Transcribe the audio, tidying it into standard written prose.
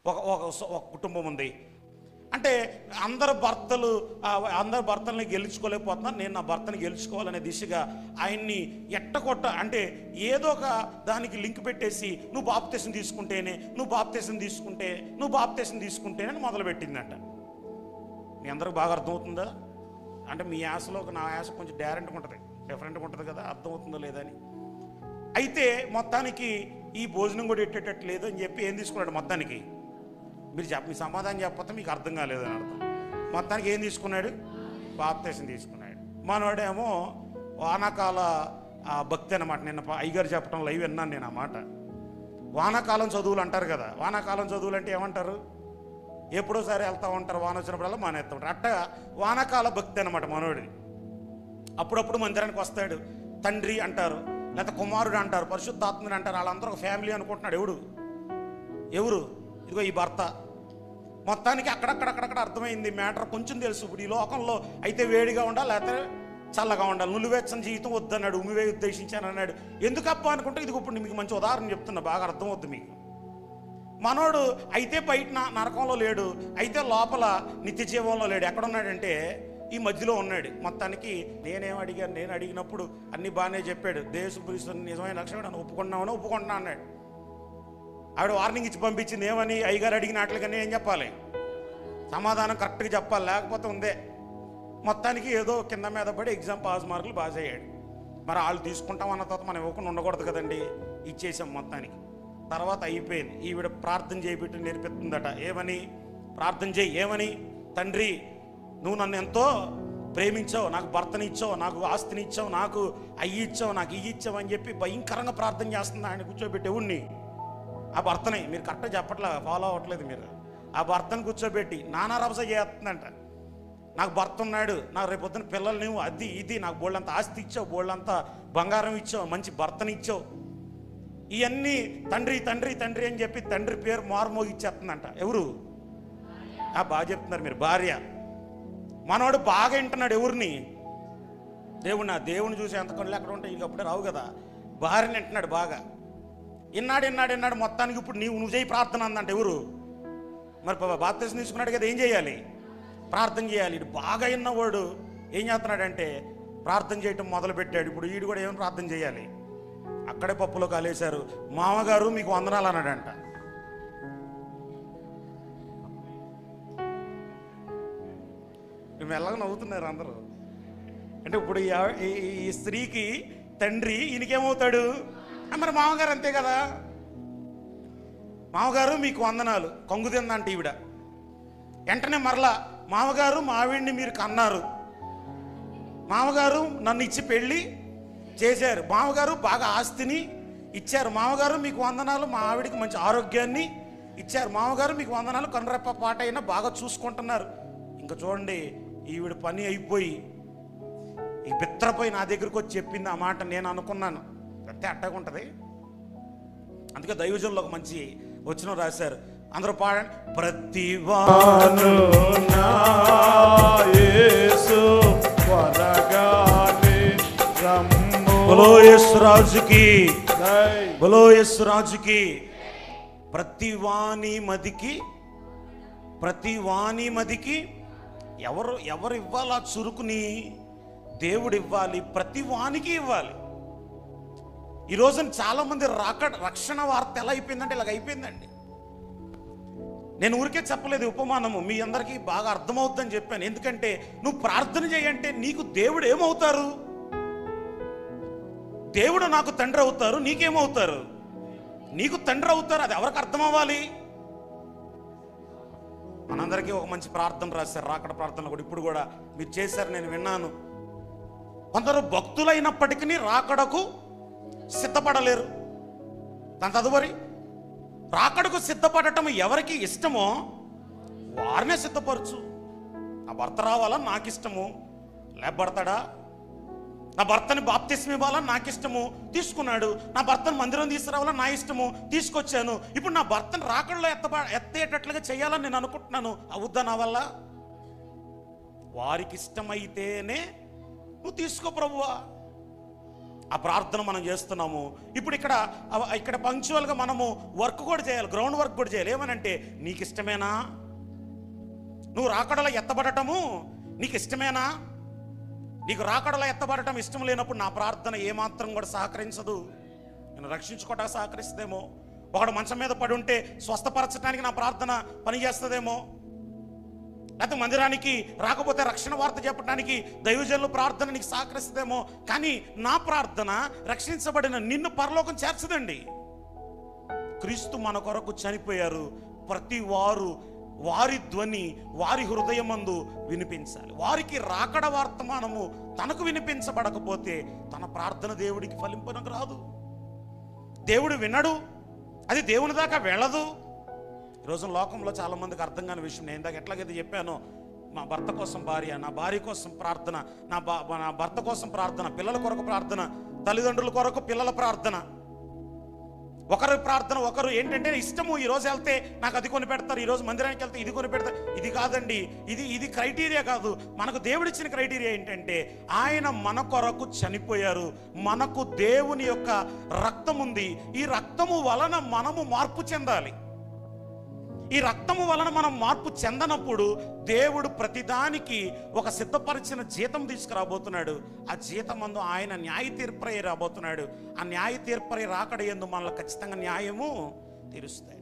ఒక కుటుంబం ఉంది అంటే అందరు భర్తల్ని గెలుచుకోలేకపోతున్నారు. నేను నా భర్తని గెలుచుకోవాలనే దిశగా ఆయన్ని ఎట్టకొట్ట అంటే ఏదో ఒక దానికి లింక్ పెట్టేసి నువ్వు బాప్తిసం తీసుకుంటేనే మొదలుపెట్టిందంట. మీ అందరికి బాగా అర్థమవుతుందా? అంటే మీ యాసలో నా యాస కొంచెం డిఫరెంట్గా ఉంటుంది కదా, అర్థమవుతుందో లేదని. అయితే మొత్తానికి ఈ భోజనం కూడా ఎట్టేటట్టు లేదు అని చెప్పి ఏం తీసుకున్నాడు మొత్తానికి? మీ సమాధానం చెప్పకపోతే మీకు అర్థం కాలేదని అర్థం. మొత్తానికి ఏం తీసుకున్నాడు? బాప్తిసం తీసుకున్నాడు. మనవాడేమో వానాకాల భక్తి అన్నమాట. నిన్న అయ్యగారు చెప్పడం లైవ్ విన్నాను నేను ఆ మాట. వానాకాలం చదువులు అంటారు కదా, వానాకాలం చదువులు అంటే ఏమంటారు? ఎప్పుడోసారి వెళ్తూ ఉంటారు, వాన వచ్చినప్పుడల్లా మానేస్తూ ఉంటారు. అట్ట వానాకాల భక్తి అన్నమాట మనోడిది. అప్పుడప్పుడు మందిరానికి వస్తాడు, తండ్రి అంటారు, లేకపోతే కుమారుడు అంటారు, పరిశుద్ధాత్ముడు అంటారు. వాళ్ళందరూ ఒక ఫ్యామిలీ అనుకుంటున్నాడు. ఎవరు? ఇదిగో ఈ భర్త. మొత్తానికి అక్కడక్కడ అర్థమైంది మ్యాటర్, కొంచెం తెలుసు. ఇప్పుడు ఈ లోకంలో అయితే వేడిగా ఉండాలి, లేకపోతే చల్లగా ఉండాలి. నులివెచ్చని జీవితం వద్దన్నాడు, ఉమ్మివే ఉద్దేశించాను అన్నాడు. ఎందుకప్ప అనుకుంటే ఇది ఇప్పుడు మీకు మంచి ఉదాహరణ చెప్తున్నా, బాగా అర్థమవుద్ది మీకు. మనోడు అయితే బయట నరకంలో లేడు, అయితే లోపల నిత్య జీవంలో లేడు. ఎక్కడున్నాడంటే ఈ మధ్యలో ఉన్నాడు. మొత్తానికి నేను అడిగినప్పుడు అన్ని బాగానే చెప్పాడు. దేశపురుషుని నిజమైన లక్ష్యం నన్ను ఒప్పుకుంటున్నా అన్నాడు. ఆవిడ వార్నింగ్ ఇచ్చి పంపించింది. ఏమని? అయ్యగారు అడిగినట్లుగానే ఏం చెప్పాలి? సమాధానం కరెక్ట్గా చెప్పాలి, లేకపోతే ఉందే. మొత్తానికి ఏదో కింద మీద పడి ఎగ్జామ్ పాస్ మార్కులు పాస్ అయ్యాడు. మరి వాళ్ళు తీసుకుంటాం అన్న తర్వాత మనం ఇవ్వకుండా ఉండకూడదు కదండి. ఇచ్చేసాం మొత్తానికి. తర్వాత అయిపోయింది. ఈవిడ ప్రార్థన చేయబెట్టి నేర్పిస్తుందట. ఏమని ప్రార్థన చేయి? ఏమని? తండ్రి, నువ్వు నన్ను ఎంతో ప్రేమించావు, నాకు భర్తనిచ్చావు, నాకు ఆస్తినిచ్చావు, నాకు అయ్యి ఇచ్చావు, నాకు ఇయ్యి ఇచ్చావు అని చెప్పి భయంకరంగా ప్రార్థన చేస్తుంది. ఆయన కూర్చోబెట్టి ఎవరిని? ఆ భర్తని. మీరు కరెక్ట్గా చెప్పట్లే, ఫాలో అవ్వట్లేదు మీరు. ఆ భర్తను కూర్చోబెట్టి నానా రభస చేస్తుందంట. నాకు భర్త ఉన్నాడు, నాకు రేపు పొద్దున పిల్లలు, నువ్వు అది ఇది, నాకు బోళ్ళంత ఆస్తి ఇచ్చావు, బోళ్ళంతా బంగారం ఇచ్చావు, మంచి భర్తని ఇచ్చావు, ఇవన్నీ తండ్రి తండ్రి తండ్రి అని చెప్పి తండ్రి పేరు మారుమోగిచ్చేస్తుందంట. ఎవరు? బాగా చెప్తున్నారు మీరు, భార్య. మనవాడు బాగా వింటున్నాడు ఎవరిని? దేవుడు. నా దేవుని చూసి ఎంత కళ్ళు ఎక్కడ ఉంటాయి, ఇక అప్పుడే రావు కదా. భార్యని వింటున్నాడు బాగా. విన్నాడు. మొత్తానికి ఇప్పుడు నువ్వు చేయి ప్రార్థన అందంట. ఎవరు? మరి బాప్తిసం తీసుకున్నాడు కదా, ఏం చేయాలి? ప్రార్థన చేయాలి. ఇటు బాగా విన్నవాడు ఏం చేస్తున్నాడంటే ప్రార్థన చేయటం మొదలుపెట్టాడు. ఇప్పుడు వీడు కూడా ఏమైనా ప్రార్థన చేయాలి. అక్కడే పప్పులో కాలేశారు. మామగారు మీకు వందనాలు అన్నాడంట. మెల్లగా నవ్వుతున్నారు అందరూ. అంటే ఇప్పుడు ఈ స్త్రీకి తండ్రి, ఈయనకేమవుతాడు? మరి మామగారు అంతే కదా. మామగారు మీకు వందనాలు, కొంగు తిందంట ఈవిడ. వెంటనే మరలా మామగారు మా ఆవిడ్ని మీరు కన్నారు, మామగారు నన్ను ఇచ్చి పెళ్ళి చేశారు, మామగారు బాగా ఆస్తిని ఇచ్చారు, మామగారు మీకు వందనాలు, మా ఆవిడికి మంచి ఆరోగ్యాన్ని ఇచ్చారు, మామగారు మీకు వందనాలు, కనురెప్ప పాట అయినా బాగా చూసుకుంటున్నారు. ఇంకా చూడండి, ఈవిడ పని అయిపోయి ఈ బిత్రపోయి నా దగ్గరకు వచ్చి చెప్పింది ఆ మాట. నేను అనుకున్నాను అంతే అట్టగుంటుంది. అందుకే దైవజనులు ఒక మంచి వచనం రాశారు, అందరూ పాడండి. ప్రతివాను నా యేసు వరగానే రమ్ము. బలో యేసు రాజుకి, బలో యేసు రాజుకి. ప్రతివాని మదికి ఎవరు ఇవ్వాలి? ఆ చురుకుని దేవుడు ఇవ్వాలి, ప్రతి వానికి ఇవ్వాలి. ఈ రోజున చాలామంది రక్షణ వార్త ఎలా అయిపోయిందంటే ఇలాగ అయిపోయిందండి. నేను ఊరికే చెప్పలేదు ఉపమానము, మీ అందరికీ బాగా అర్థమవుతుందని చెప్పాను. ఎందుకంటే నువ్వు ప్రార్థన చేయంటే నీకు దేవుడు ఏమవుతారు? దేవుడు నాకు తండ్రి అవుతారు, నీకేమవుతారు? నీకు తండ్రి అవుతారు. అది ఎవరికి అర్థం అవ్వాలి? మనందరికీ ఒక మంచి ప్రార్థన రాశారు, రాకడ ప్రార్థన కూడా. ఇప్పుడు కూడా మీరు చేశారు, నేను విన్నాను. కొందరు భక్తులైనప్పటికీ రాకడకు సిద్ధపడలేరు. దాని తదుపరి రాకడకు సిద్ధపడటం ఎవరికి ఇష్టమో వారినే సిద్ధపరచు. నా భర్త రావాలని నాకు ఇష్టము, లేపడతాడా? నా భర్తని బాప్తిస్మం ఇవ్వాలని నాకు ఇష్టము, తీసుకున్నాడు. నా భర్తను మందిరం తీసుకురావాలని నా ఇష్టము, తీసుకొచ్చాను. ఇప్పుడు నా భర్తను రాకడలో ఎత్తేటట్లుగా చేయాలని నేను అనుకుంటున్నాను. అవుద్దా నా వల్ల? వారికి ఇష్టమైతేనే నువ్వు తీసుకో ప్రభువా. ఆ ప్రార్థన మనం చేస్తున్నాము. ఇప్పుడు ఇక్కడ పంక్చువల్గా మనము వర్క్ కూడా చేయాలి, గ్రౌండ్ వర్క్ కూడా చేయాలి. ఏమనంటే, నీకు ఇష్టమేనా? నువ్వు రాకడలో ఎత్తబడటము నీకు ఇష్టమేనా? నీకు రాకడలో ఎత్తబడటం ఇష్టం లేనప్పుడు నా ప్రార్థన ఏమాత్రం కూడా సహకరించదు. నేను రక్షించుకోవడానికి సహకరిస్తుందేమో, ఒకడు మంచం మీద పడి ఉంటే స్వస్థపరచడానికి నా ప్రార్థన పనిచేస్తుందేమో, లేకపోతే మందిరానికి రాకపోతే రక్షణ వార్త చెప్పడానికి దైవజనుల ప్రార్థన నీకు సహకరిస్తుందేమో. కానీ నా ప్రార్థన రక్షించబడిన నిన్ను పరలోకం చేర్చదండి. క్రీస్తు మన కొరకు చనిపోయారు. ప్రతి వారి ధ్వని వారి హృదయమందు వినిపించాలి. వారికి రాకడ వర్తమానము తనకు వినిపించబడకపోతే తన ప్రార్థన దేవుడికి ఫలింపనకు రాదు, దేవుడు వినడు, అది దేవుని దాకా వెళ్ళదు. ఈరోజు లోకంలో చాలామందికి అర్థం కాని విషయం, నేను ఇందాక ఎట్లాగైతే చెప్పానో, మా భర్త కోసం భార్య, నా భార్య కోసం ప్రార్థన, నా భర్త కోసం ప్రార్థన, పిల్లల కొరకు ప్రార్థన, తల్లిదండ్రుల కొరకు పిల్లల ప్రార్థన, ఒకరి ప్రార్థన ఒకరు ఏంటంటే ఇష్టము. ఈరోజు వెళ్తే నాకు అది కొని పెడతారు, ఈరోజు మందిరానికి వెళ్తే ఇది కొని పెడతారు. ఇది కాదండి, ఇది క్రైటీరియా కాదు. మనకు దేవుడిచ్చిన క్రైటీరియా ఏంటంటే, ఆయన మన కొరకు చనిపోయారు, మనకు దేవుని యొక్క రక్తం ఉంది. ఈ రక్తము వలన మనము మార్పు చెందాలి. ఈ రక్తము వలన మనం మార్పు చెందనప్పుడు దేవుడు ప్రతిదానికి ఒక సిద్ధపరిచిన జీతం తీసుకురాబోతున్నాడు. ఆ జీతమందు ఆయన న్యాయ తీర్పై రాబోతున్నాడు. ఆ న్యాయ తీర్పై రాకడ యందు మనల్ని ఖచ్చితంగా న్యాయము తీరుస్తాయి.